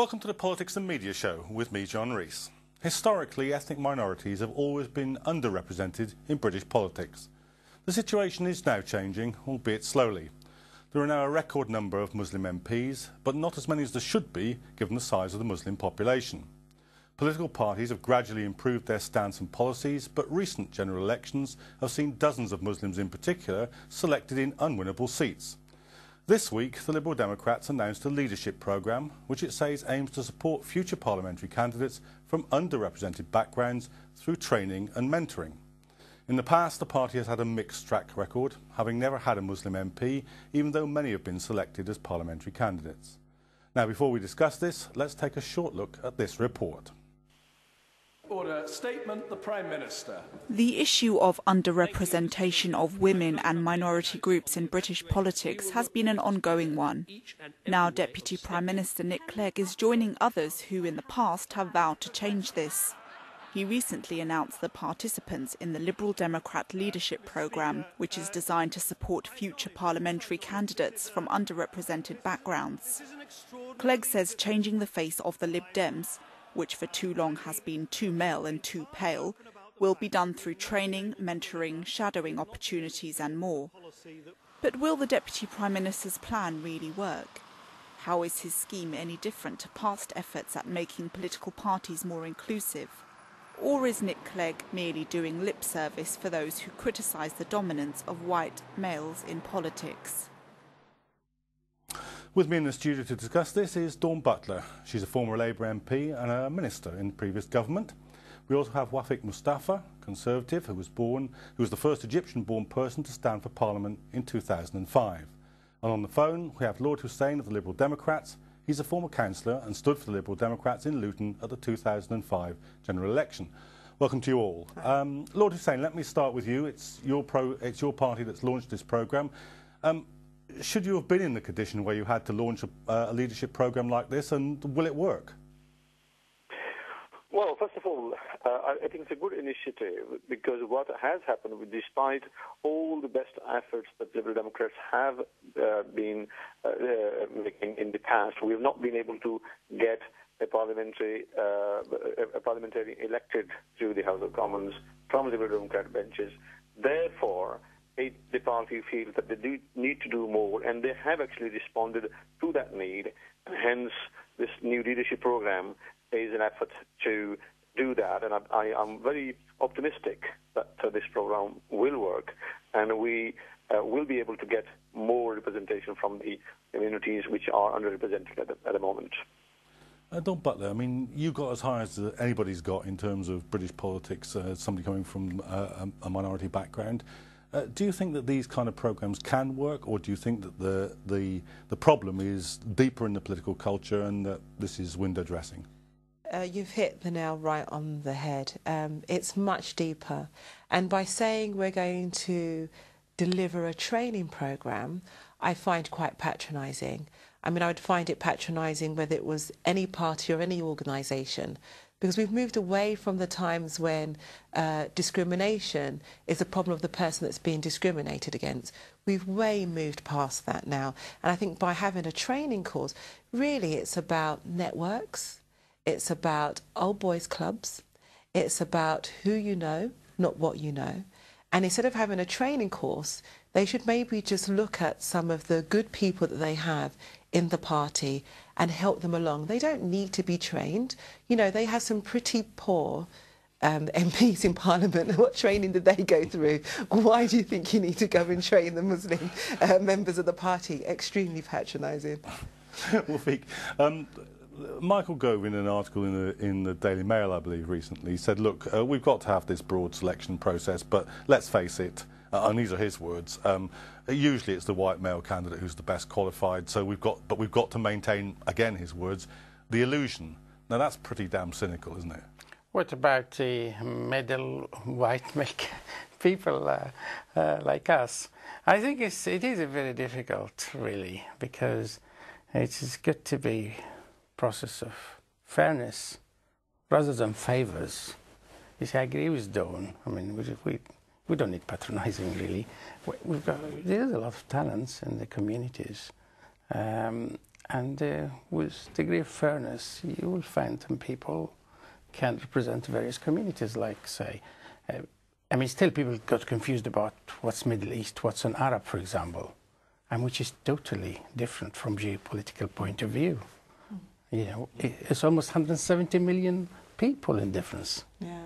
Welcome to the Politics and Media Show with me, John Rees. Historically, ethnic minorities have always been underrepresented in British politics. The situation is now changing, albeit slowly. There are now a record number of Muslim MPs, but not as many as there should be given the size of the Muslim population. Political parties have gradually improved their stance and policies, but recent general elections have seen dozens of Muslims in particular selected in unwinnable seats. This week, the Liberal Democrats announced a leadership programme which it says aims to support future parliamentary candidates from underrepresented backgrounds through training and mentoring. In the past, the party has had a mixed track record, having never had a Muslim MP, even though many have been selected as parliamentary candidates. Now, before we discuss this, let's take a short look at this report. Order. Statement, the Prime Minister. The issue of underrepresentation of women and minority groups in British politics has been an ongoing one. Now Deputy Prime Minister Nick Clegg is joining others who in the past have vowed to change this. He recently announced the participants in the Liberal Democrat leadership programme, which is designed to support future parliamentary candidates from underrepresented backgrounds. Clegg says changing the face of the Lib Dems, which for too long has been too male and too pale, will be done through training, mentoring, shadowing opportunities and more. But will the Deputy Prime Minister's plan really work? How is his scheme any different to past efforts at making political parties more inclusive? Or is Nick Clegg merely doing lip service for those who criticise the dominance of white males in politics? With me in the studio to discuss this is Dawn Butler. She's a former Labour MP and a minister in the previous government. We also have Wafik Moustafa, Conservative, who was the first Egyptian-born person to stand for Parliament in 2005. And on the phone, we have Lord Hussain of the Liberal Democrats. He's a former councillor and stood for the Liberal Democrats in Luton at the 2005 general election. Welcome to you all. Lord Hussain, let me start with you. It's your party that's launched this programme. Should you have been in the condition where you had to launch a leadership programme like this, and will it work? Well, first of all, I think it's a good initiative because what has happened, despite all the best efforts that Liberal Democrats have been making in the past, we have not been able to get a parliamentary elected through the House of Commons from Liberal Democrat benches. Therefore, the party feels that they do need to do more, and they have actually responded to that need, and hence this new leadership program is an effort to do that, and I am very optimistic that this program will work, and we will be able to get more representation from the communities which are underrepresented at the moment. Dawn Butler, I mean, you got as high as anybody's got in terms of British politics, somebody coming from a minority background. Do you think that these kind of programmes can work, or do you think that the problem is deeper in the political culture and that this is window dressing? You've hit the nail right on the head. It's much deeper. And by saying we're going to deliver a training programme, I find quite patronising. I mean, I would find it patronising whether it was any party or any organisation, because we've moved away from the times when discrimination is a problem of the person that's being discriminated against. We've way moved past that now. And I think by having a training course, really it's about networks, it's about old boys clubs, it's about who you know, not what you know. And instead of having a training course, they should maybe just look at some of the good people that they have in the party and help them along. They don't need to be trained. You know, they have some pretty poor MPs in Parliament. What training did they go through? Why do you think you need to go and train the Muslim members of the party? Extremely patronising. Wafik, Michael Gove, in an article in the Daily Mail, I believe, recently, said, look, we've got to have this broad selection process, but let's face it, and these are his words, usually it's the white male candidate who's the best qualified, so we've got to maintain, again his words, the illusion. Now that's pretty damn cynical, isn't it? What about the middle white people like us? I think it is a very difficult, really, because it's got to be process of fairness rather than favours. You see, I agree with Dawn. I mean, we don't need patronising, really. There's a lot of talents in the communities. and with degree of fairness, you will find some people can represent various communities, like, say, I mean, still people got confused about what's Middle East, what's an Arab, for example, and which is totally different from geopolitical point of view. You know, it's almost 170 million people in difference. Yeah.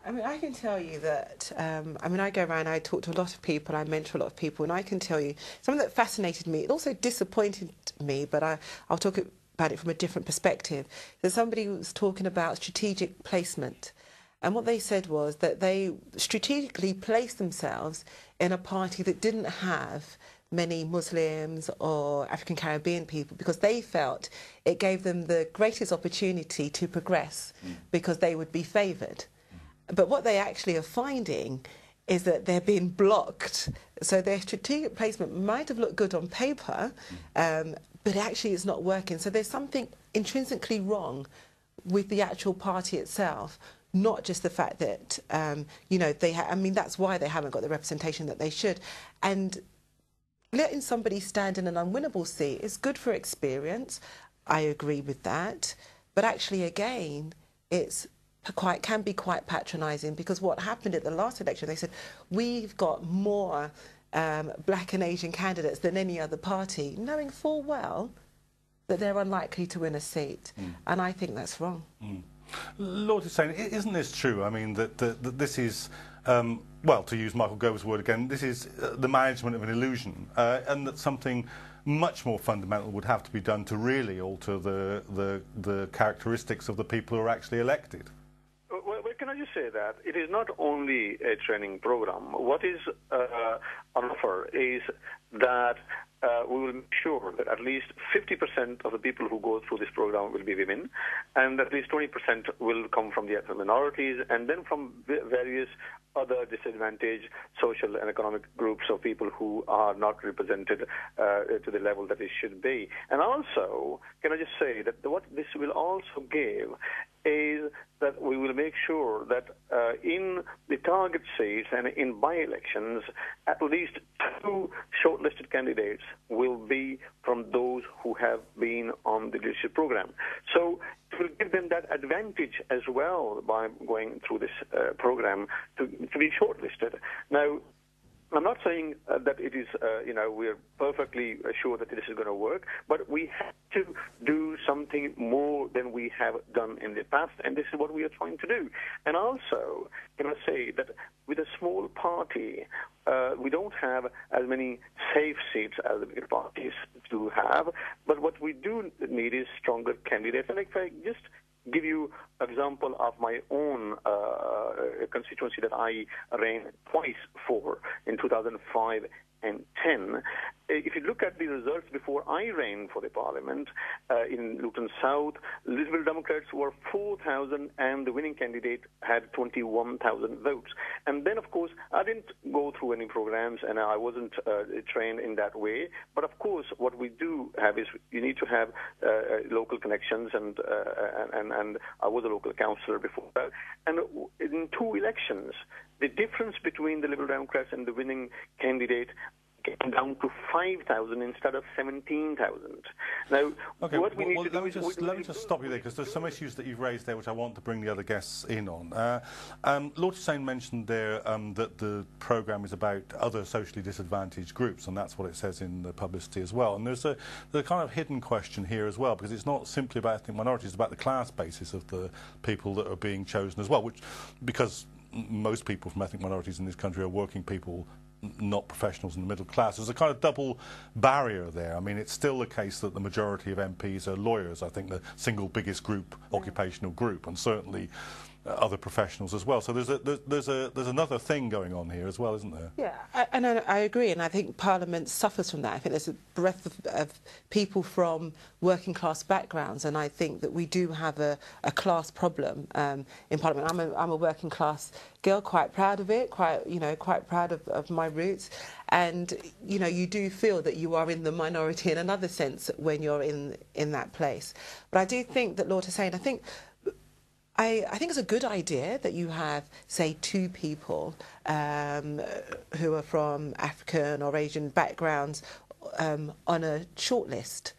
I mean, I can tell you that, I mean, I go around, I talk to a lot of people, I mentor a lot of people, and I can tell you something that fascinated me. It also disappointed me, but I'll talk about it from a different perspective. There's somebody who was talking about strategic placement. And what they said was that they strategically placed themselves in a party that didn't have many Muslims or African Caribbean people, because they felt it gave them the greatest opportunity to progress because they would be favoured. But what they actually are finding is that they're being blocked. So their strategic placement might have looked good on paper, but actually it's not working. So there's something intrinsically wrong with the actual party itself, not just the fact that, you know, I mean, that's why they haven't got the representation that they should. And letting somebody stand in an unwinnable seat is good for experience. I agree with that. But actually, again, can be quite patronising, because what happened at the last election, they said, we've got more black and Asian candidates than any other party, knowing full well that they're unlikely to win a seat. And I think that's wrong. Lord Hussain, isn't this true? I mean, that this is, well, to use Michael Gove's word again, this is the management of an illusion, and that something much more fundamental would have to be done to really alter the characteristics of the people who are actually elected. Well, can I just say that it is not only a training program. What is on offer is that we will make sure that at least 50% of the people who go through this program will be women, and at least 20% will come from the ethnic minorities, and then from various other disadvantaged social and economic groups of people who are not represented to the level that it should be. And also, can I just say that what this will also give is that we will make sure that in the target seats and in by-elections, at least 2 shortlisted candidates will be from those who have been on the leadership program. So it will give them that advantage as well by going through this program to be shortlisted. Now, I'm not saying that it is, you know, we're perfectly sure that this is going to work, but we have to do something more than we have done in the past, and this is what we are trying to do. And also, can I say that with a small party, we don't have as many safe seats as the bigger parties do have, but what we do need is stronger candidates. And if I just give you an example of my own constituency that I ran twice for in 2005 and 10. If you look at the results before I ran for the parliament in Luton South, Liberal Democrats were 4,000 and the winning candidate had 21,000 votes. And then, of course, I didn't go through any programs and I wasn't trained in that way. But, of course, what we do have is you need to have local connections, and I was a local councilor before that. And in 2 elections, the difference between the Liberal Democrats and the winning candidate came down to 5,000 instead of 17,000. Now, okay, what we need to do let me just stop you there, because there's some issues that you've raised there which I want to bring the other guests in on. Lord Hussain mentioned there that the programme is about other socially disadvantaged groups, and that's what it says in the publicity as well. And there's a kind of hidden question here as well, because it's not simply about ethnic minorities, it's about the class basis of the people that are being chosen as well, because most people from ethnic minorities in this country are working people, not professionals in the middle class. There's a kind of double barrier there. I mean, it's still the case that the majority of MPs are lawyers, I think the single biggest group, occupational group, and certainly other professionals as well. So there's another thing going on here as well, isn't there? Yeah, and I agree, and I think Parliament suffers from that. I think there's a breadth of people from working class backgrounds, and I think that we do have a class problem in Parliament. I'm a working class girl, quite proud of it, quite proud of my roots, and you do feel that you are in the minority in another sense when you're in that place. But I do think that Lord Hussain, I think it's a good idea that you have, say, 2 people who are from African or Asian backgrounds on a shortlist.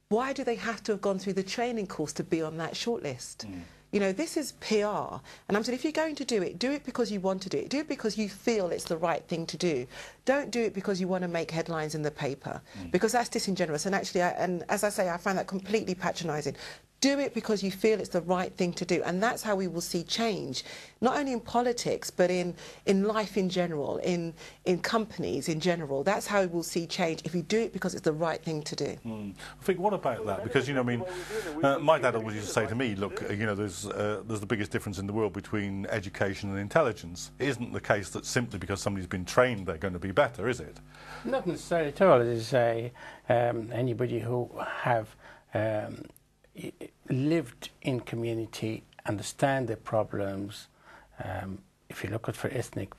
why do they have to have gone through the training course to be on that shortlist? You know, this is PR. And I'm saying, if you're going to do it because you want to do it. Do it because you feel it's the right thing to do. Don't do it because you want to make headlines in the paper, because that's disingenuous. And actually, and as I say, I find that completely patronising. Do it because you feel it's the right thing to do. And that's how we will see change, not only in politics, but in life in general, in companies in general. That's how we will see change, if you do it because it's the right thing to do. I think, what about that? Because, you know, I mean, my dad always used to say to me, look, you know, there's the biggest difference in the world between education and intelligence. It isn't the case that simply because somebody's been trained they're going to be better, is it? Not necessarily at all. It is anybody who have lived in community, understand their problems. If you look at for ethnic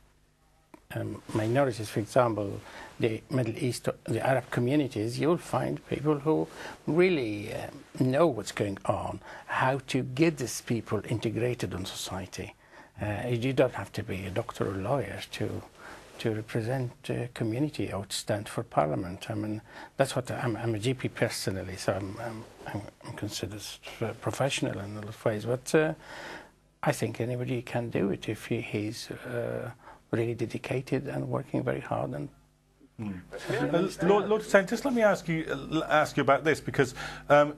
minorities, for example, the Middle East, the Arab communities, you'll find people who really know what's going on, how to get these people integrated in society. You don't have to be a doctor or lawyer to represent the community or to stand for parliament. I mean, that's what I'm a GP personally, so I'm considered a professional in a lot of ways. But I think anybody can do it if he's really dedicated and working very hard. And Lord Hussain, just let me ask you about this, because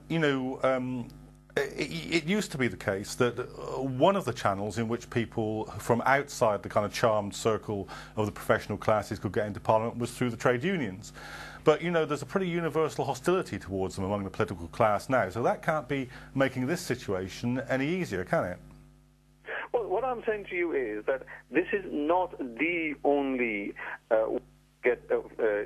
you know. It used to be the case that one of the channels in which people from outside the kind of charmed circle of the professional classes could get into Parliament was through the trade unions. But, you know, there's a pretty universal hostility towards them among the political class now, so that can't be making this situation any easier, can it? Well, what I'm saying to you is that this is not the only get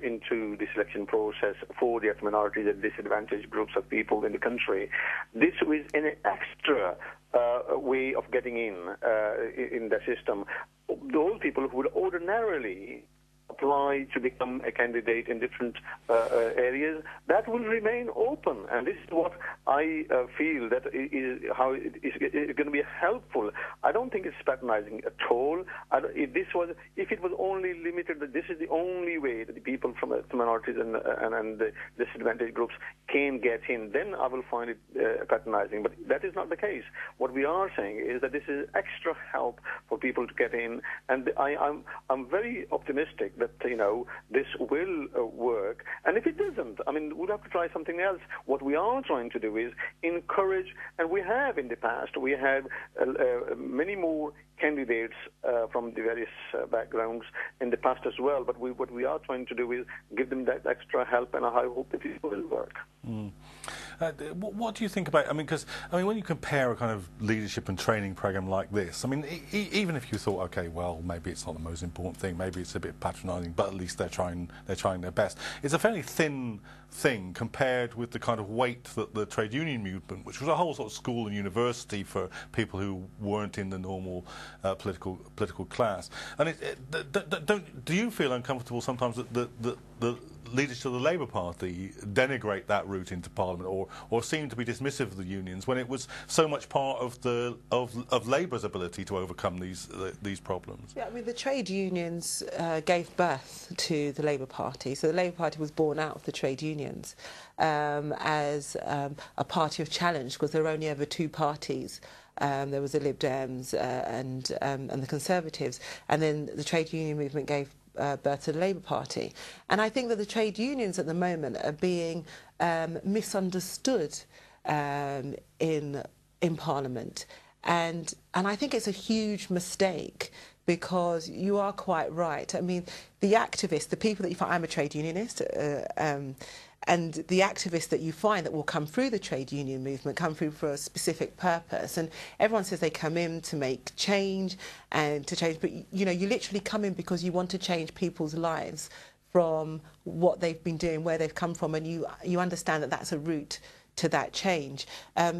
into the selection process for the minorities and disadvantaged groups of people in the country. This is an extra way of getting in the system. Those people who would ordinarily apply to become a candidate in different areas, that will remain open. And this is what I feel that is how it is going to be helpful. I don't think it's patronizing at all. If it was only limited, that this is the only way that the people from minorities and the disadvantaged groups can get in, then I will find it patronizing. But that is not the case. What we are saying is that this is extra help for people to get in, and I'm very optimistic that, you know, this will work. And if it doesn't, I mean, we'll have to try something else. What we are trying to do is encourage, and we have in the past, we have many more candidates from the various backgrounds in the past as well. But what we are trying to do is give them that extra help, and I hope that it will work. What do you think about, I mean, because, I mean, when you compare a kind of leadership and training program like this, I mean, even if you thought, okay, well, maybe it's not the most important thing, maybe it's a bit patronising, but at least they're trying their best. It's a fairly thin thing compared with the kind of weight that the trade union movement, which was a whole sort of school and university for people who weren't in the normal political class. And do you feel uncomfortable sometimes that the leaders of the Labour Party denigrate that route into Parliament, or seem to be dismissive of the unions when it was so much part of Labour's ability to overcome these problems? Yeah, I mean, the trade unions gave birth to the Labour Party, so the Labour Party was born out of the trade unions as a party of challenge, because there were only ever two parties. There was the Lib Dems and the Conservatives, and then the trade union movement gave birth to the Labour Party. And I think that the trade unions at the moment are being misunderstood in Parliament, and I think it's a huge mistake, because you are quite right. I mean, the activists, the people that you find, I'm a trade unionist, and the activists that you find that will come through the trade union movement come through for a specific purpose. And everyone says they come in to make change and to change, but you know, you literally come in because you want to change people's lives from what they've been doing, where they've come from, and you understand that that's a route to that change.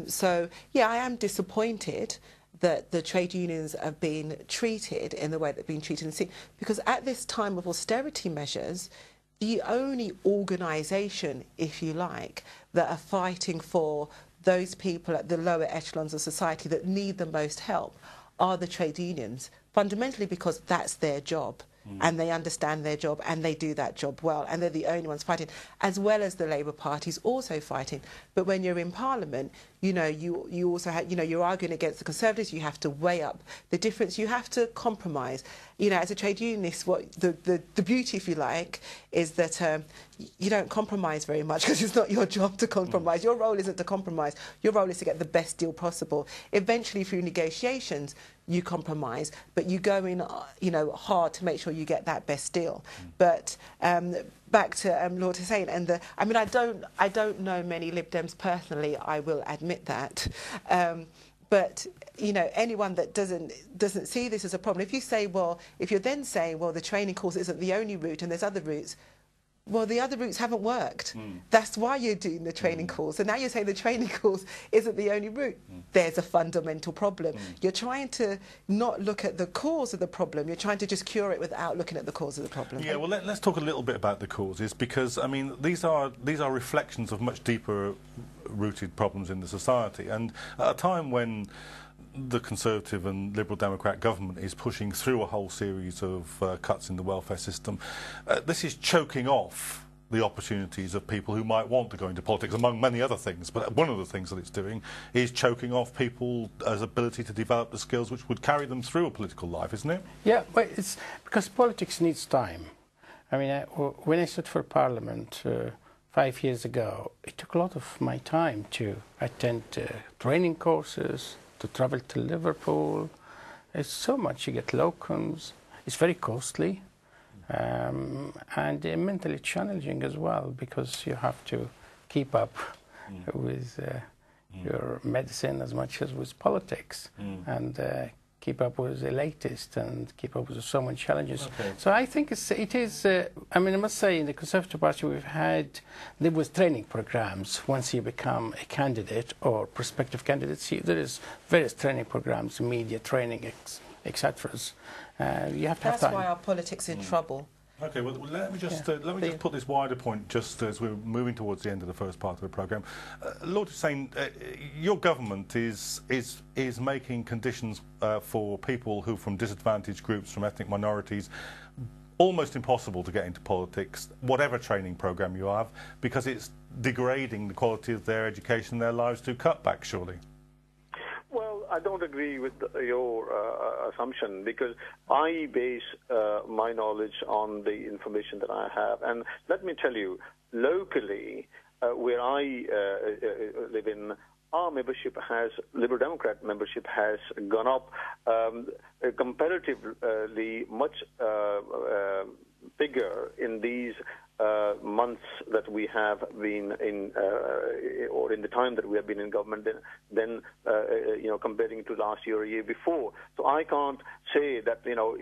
So yeah, I am disappointed that the trade unions have been treated in the way they've been treated, because at this time of austerity measures, the only organisation, if you like, that are fighting for those people at the lower echelons of society that need the most help are the trade unions, fundamentally because that's their job. and they understand their job and they do that job well, and they're the only ones fighting, as well as the Labour Party's also fighting. But when you're in Parliament, you know, you also have, you know, you're arguing against the Conservatives. You have to weigh up the difference. You have to compromise. You know, as a trade unionist, what the beauty, if you like, is that you don't compromise very much, because it's not your job to compromise. Your role isn't to compromise. Your role is to get the best deal possible. Eventually, through negotiations, you compromise, but you go in, you know, hard to make sure you get that best deal. But back to Lord Hussain, and I mean, I don't know many Lib Dems personally. I will admit that. But you know, anyone that doesn't see this as a problem, if you say, well, if you're then saying, well, the training course isn't the only route and there's other routes, well, the other routes haven't worked. That's why you're doing the training course. And now you're saying the training course isn't the only route. There's a fundamental problem. You're trying to not look at the cause of the problem. You're trying to just cure it without looking at the cause of the problem. Yeah, well, let's talk a little bit about the causes, because, I mean, these are reflections of much deeper rooted problems in the society. And at a time when the Conservative and Liberal Democrat government is pushing through a whole series of cuts in the welfare system, this is choking off the opportunities of people who might want to go into politics, among many other things. But one of the things that it's doing is choking off people's ability to develop the skills which would carry them through a political life, isn't it? Yeah, but it's because politics needs time. I mean, when I stood for Parliament 5 years ago, it took a lot of my time to attend training courses, to travel to Liverpool. It's so much. You get locums. It's very costly, and mentally challenging as well, because you have to keep up with your medicine as much as with politics, and keep up with the latest and keep up with so many challenges. Okay. So I think it is. I mean, I must say, in the Conservative Party, there was training programs. Once you become a candidate or prospective candidate, there is various training programs, media training, etc. You have to have time. That's why our politics is in trouble. Okay, well, let me just put this wider point, just as we're moving towards the end of the first part of the programme. Lord Hussain, your government is making conditions for people who, from disadvantaged groups, from ethnic minorities, almost impossible to get into politics, whatever training programme you have, because it's degrading the quality of their education and their lives through cutbacks, surely. Well, I don't agree with your assumption, because I base my knowledge on the information that I have. And let me tell you, locally, where I live in, our membership Liberal Democrat membership has gone up comparatively much bigger in these months that we have been in, or in the time that we have been in government, then you know, comparing to last year or year before. So I can't say that, you know,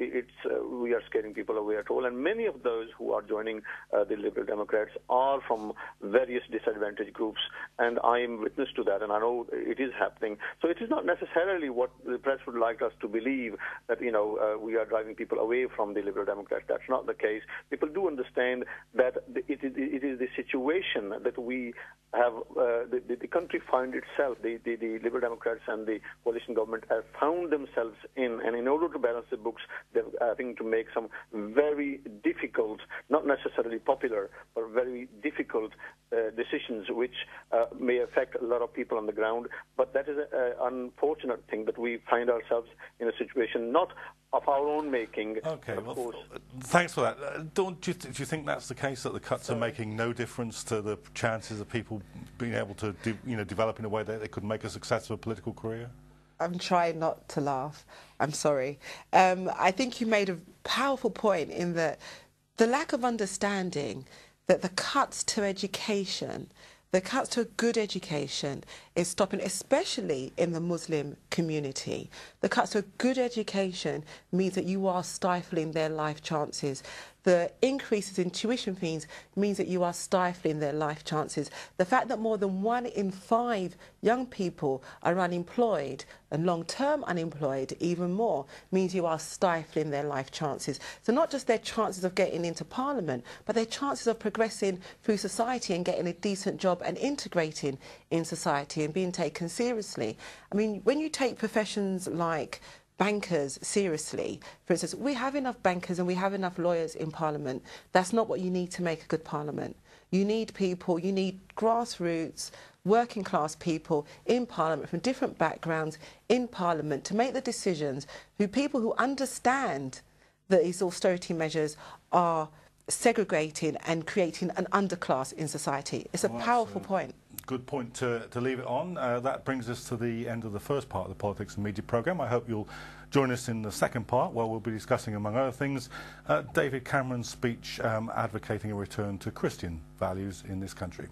we are scaring people away at all. And many of those who are joining the Liberal Democrats are from various disadvantaged groups, and I am witness to that, and I know it is happening. So it is not necessarily what the press would like us to believe, that, you know, we are driving people away from the Liberal Democrats. That's not the case. People do understand that it is the situation that we have, the country found itself, the Liberal Democrats and the coalition government have found themselves in, and in order to balance the books, they're having to make some very difficult, not necessarily popular, but very difficult decisions, which may affect a lot of people on the ground. But that is an unfortunate thing, that we find ourselves in a situation not of our own making. Okay, well, thanks for that. Do you think that's the case, that the cuts are making no difference to the chances of people being able to develop in a way that they could make a successful political career? I'm trying not to laugh. I'm sorry. I think you made a powerful point in that the lack of understanding that the cuts to education, the cuts to a good education, is stopping, especially in the Muslim community. The cuts to a good education means that you are stifling their life chances. The increases in tuition fees means that you are stifling their life chances. The fact that more than 1 in 5 young people are unemployed, and long-term unemployed even more, means you are stifling their life chances. So not just their chances of getting into Parliament, but their chances of progressing through society and getting a decent job and integrating in society and being taken seriously. I mean, when you take professions like bankers seriously. For instance, we have enough bankers and we have enough lawyers in Parliament. That's not what you need to make a good Parliament. You need people, you need grassroots, working class people in Parliament from different backgrounds in Parliament to make the decisions, people who understand that these austerity measures are segregating and creating an underclass in society. It's a powerful point. Good point to leave it on. That brings us to the end of the first part of the Politics and Media programme. I hope you'll join us in the second part, where we'll be discussing, among other things, David Cameron's speech advocating a return to Christian values in this country.